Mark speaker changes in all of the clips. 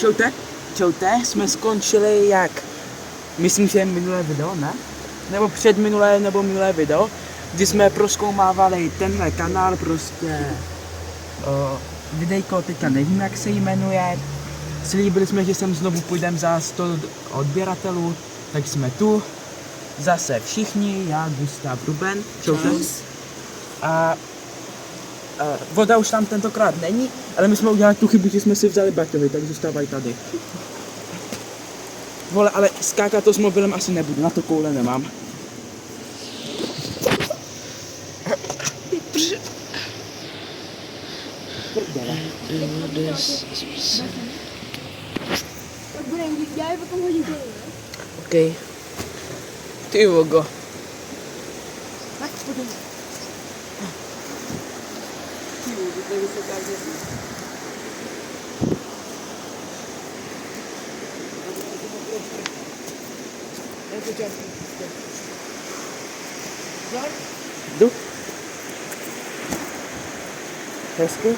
Speaker 1: Čaute, čaute, jsme skončili jak, myslím, že minulé video, ne? Nebo předminulé, nebo minulé video, kdy jsme prozkoumávali tenhle kanál, prostě videjko teďka nevím, jak se jmenuje. Slíbili jsme, že sem znovu půjdeme za 100 odběratelů, tak jsme tu. Zase všichni, já, Gustav, Ruben, čaute. A voda už tam tentokrát není, ale my jsme udělali tu chybu, že jsme si vzali baťohy, tak zůstávají tady. Vole, ale skákat to s mobilem asi nebudu, na to koule nemám.
Speaker 2: Tak budeme dělat potom hodit děj, ne?
Speaker 1: OK. Ty vogo.
Speaker 2: Tak pojďme.
Speaker 1: Ty vogo, to je vysoká věcí. Jdu. Hezky.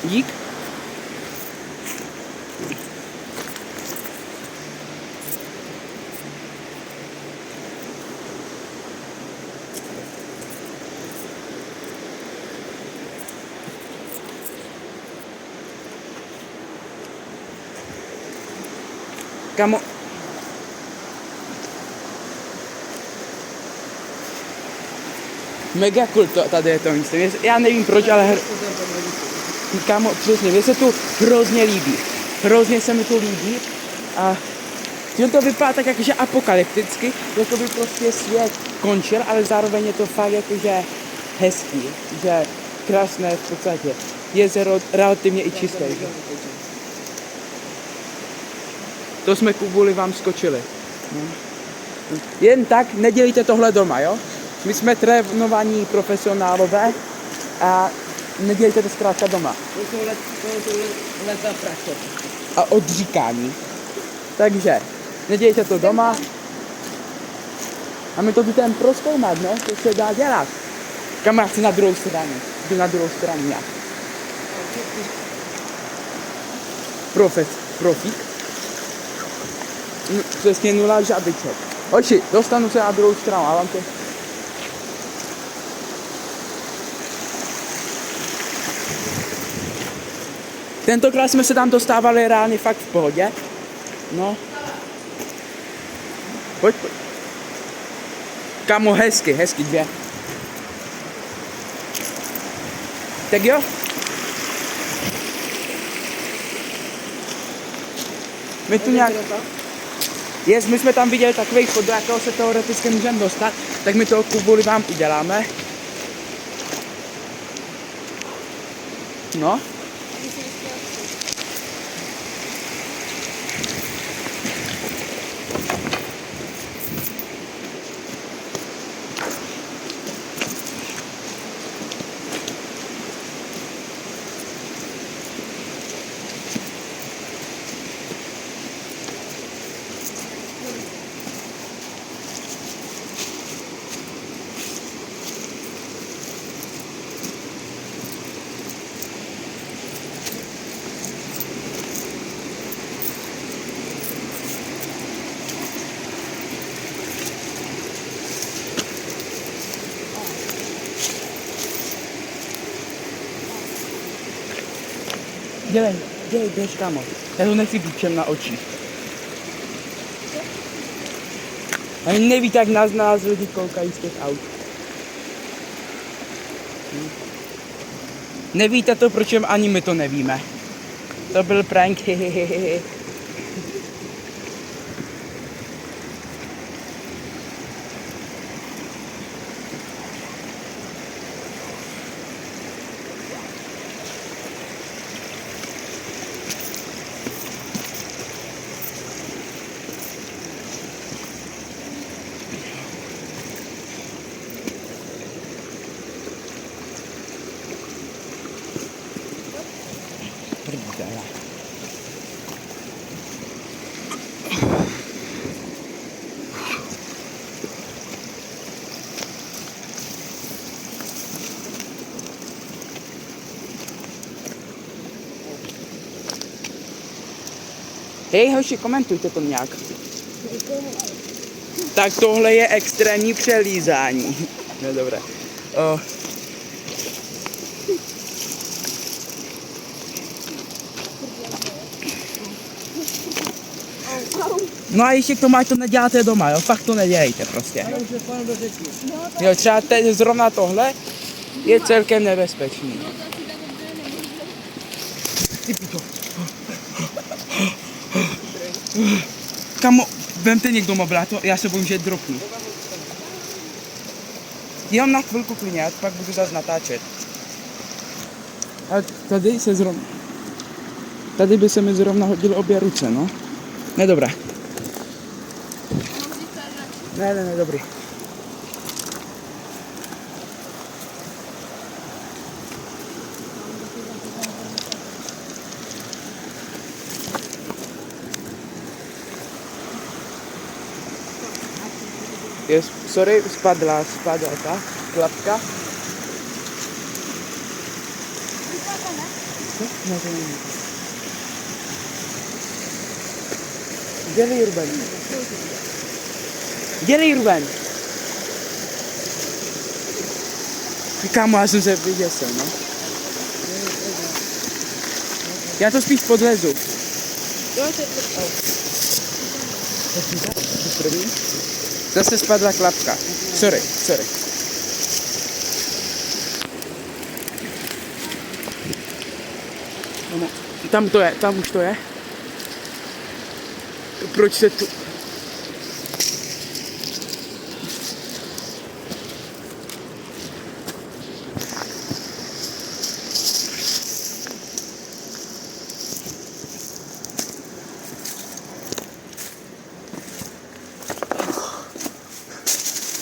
Speaker 1: Dík. Kamo. Mega cool to, tady je to místo. Já nevím proč, ale kámo, přesně, mně se tu hrozně líbí. Hrozně se mi tu líbí. A to vypadá tak jakože apokalypticky, jako by prostě svět končil, ale zároveň je to fakt jakože hezký, že krásné v podstatě. Jezero relativně i čisté. To jsme kvůli vám skočili. Jen tak nedělejte tohle doma, jo? My jsme trénovaní profesionálové a nedělejte to zkrátka doma. To jsou leta praxe. A odříkání. Takže nedělejte to doma. A my to jdeme prozkoumat, no? To se dá dělat. Kamarád, chci na druhou stranu. Jdu na druhou stranu já. Profík. Přesně 0 žabiček. Oči, dostanu se na druhou stranu, a vám to... Tentokrát jsme se tam dostávali reálně fakt v pohodě. No. Pojď. Kamo, hezky, dvě. Tak jo. My tu nějak... My jsme tam viděli takový chod, do jakého se teoreticky můžeme dostat, tak my to kvůli vám uděláme. No. Dělej, běž, kámo. Já to nechci být na očích. Ani nevíte, jak nás lidi koukají z těch aut. Nevíte to, proč ani my to nevíme. To byl prank, hehehehe. Prdele. Hej, hoši, komentujte to nějak. Tak tohle je extrémní přelízání. No dobré. No a ještě k tomu, ať to neděláte doma, jo? Fakt to nedělejte prostě. Jo, třeba teď zrovna tohle je celkem nebezpečný. Ty pičo. Kamo, vemte někdo mobil, já se bojím, že dropnu. Jenom na chvilku klidně, pak budu zase natáčet. A tady by se mi zrovna hodily obě ruce, no. Nedobré. Ne, dobrý. Yes, sorry, spadla ta klapka. Ne, to není. Dělej, Ruben. Dělej, Ruben. Kámo, já jsem se vyděsil, no. Já to spíš podlezu.
Speaker 2: Jo, to je
Speaker 1: První. Zase spadla klapka. Sorry. Tam to je, tam už to je. Proč se tu...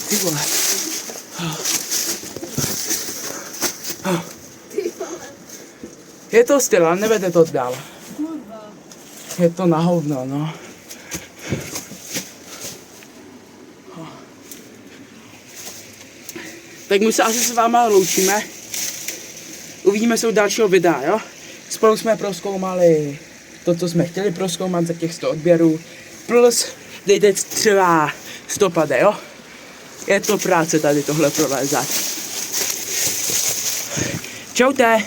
Speaker 1: Ty vole. Je to styl, nevede to dál. Je to na hovno, no. Tak my se asi s váma loučíme. Uvidíme se u dalšího videa, jo? Spolu jsme prozkoumali to, co jsme chtěli prozkoumat za těch 100 odběrů. Plus dejte třeba 100 pade, jo? Je to práce tady tohle prolézat. Čaute!